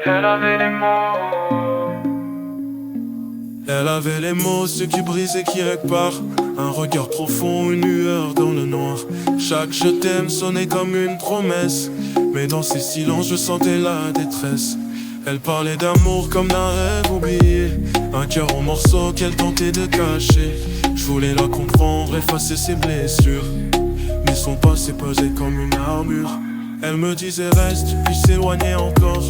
Elle avait les mots. Elle avait les mots, ceux qui brisent et qui réparent. Un regard profond, une lueur dans le noir. Chaque je t'aime sonnait comme une promesse, mais dans ces silences je sentais la détresse. Elle parlait d'amour comme d'un rêve oublié, un cœur en morceaux qu'elle tentait de cacher. Je voulais la comprendre, effacer ses blessures, mais son passé pesait comme une armure. Elle me disait reste, puis s'éloignait encore.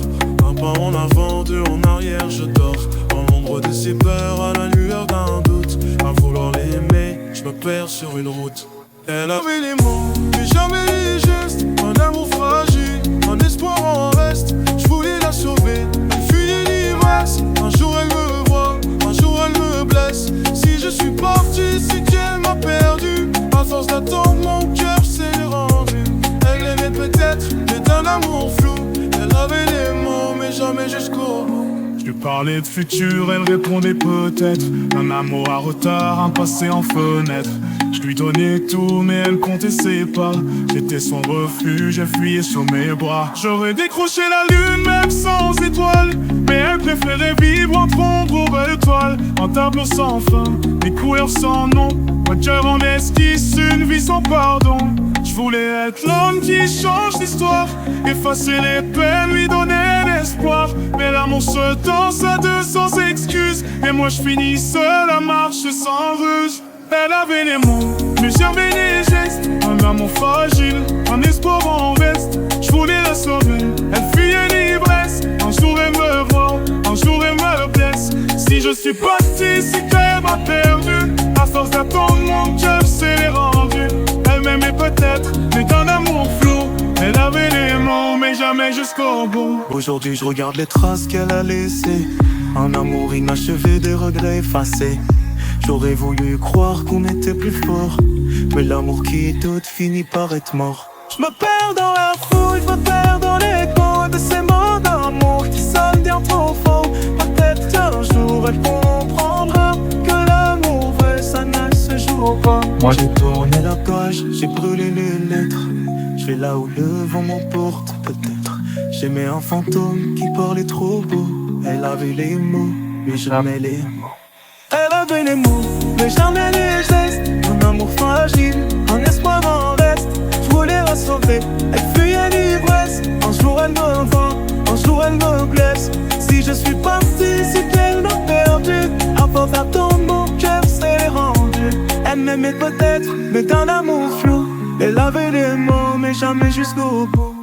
Un pas en avant, deux en arrière, je dors dans l'ombre de ses peurs, à la lueur d'un doute. À vouloir l'aimer, je me perds sur une route. Elle avait les mots, mais jamais les gestes. Un amour fragile, un espoir en reste. Je voulais la sauver, elle fuyait l'ivresse. Un jour elle me voit, un jour elle me blesse. Si je suis parti, c'est qu'elle m'a perdu. À force d'attendre, mon cœur s'est rendu. Elle aimait peut-être, mais d'un amour flou. Elle avait les mots, mais jamais jusqu'au bout. Je lui parlais de futur, elle répondait peut-être. Un amour à retard, un passé en fenêtre. Je lui donnais tout, mais elle comptait ses pas. J'étais son refuge, elle fuyait sur mes bras. J'aurais décroché la lune, même sans étoiles, mais elle préférait vivre entre ombres étoiles. Un tableau sans fin, des couleurs sans nom. Un cœur en esquisse, une vie sans pardon. Je voulais être l'homme qui change l'histoire, effacer les peines, lui donner l'espoir. Mais l'amour se danse à deux sans excuse, et moi je finis seul à marcher sans ruse. Elle avait les mots, mais jamais les gestes. Un amour fragile, un espoir en veste. Je voulais la sauver, elle fuyait l'ivresse. Un jour elle me voit, un jour elle me blesse. Si je suis parti, c'est qu'elle m'a perdu. À force d'attendre, mon cœur s'est rendu. Elle m'aimait peut-être, mais d'un amour flou. Elle avait les mots, mais jamais jusqu'au bout. Aujourd'hui je regarde les traces qu'elle a laissées. Un amour inachevé, des regrets effacés. J'aurais voulu croire qu'on était plus fort, mais l'amour qui doute finit par être mort. Je me perds dans la foule, je me perds dans l'écho de ces mots d'amour qui sonnent bien trop fort. Peut-être qu'un jour elle comprendra que l'amour vrai ça ne se joue pas. Moi j'ai tourné la page, j'ai brûlé les lettres. Je vais là où le vent m'emporte peut-être. J'aimais un fantôme qui parlait trop beau. Elle avait les mots, mais jamais les mots. Elle avait les mots, mais jamais les gestes. Un amour fragile, un espoir en reste. Je voulais la sauver, elle fuyait l'ivresse. Un jour elle me voit, un jour elle me blesse. Si je suis parti, c'est qu'elle m'a perdu. À force d'attendre, mon cœur s'est rendu. Elle m'aimait peut-être, mais d'un amour flou. Elle avait les mots, mais jamais jusqu'au bout.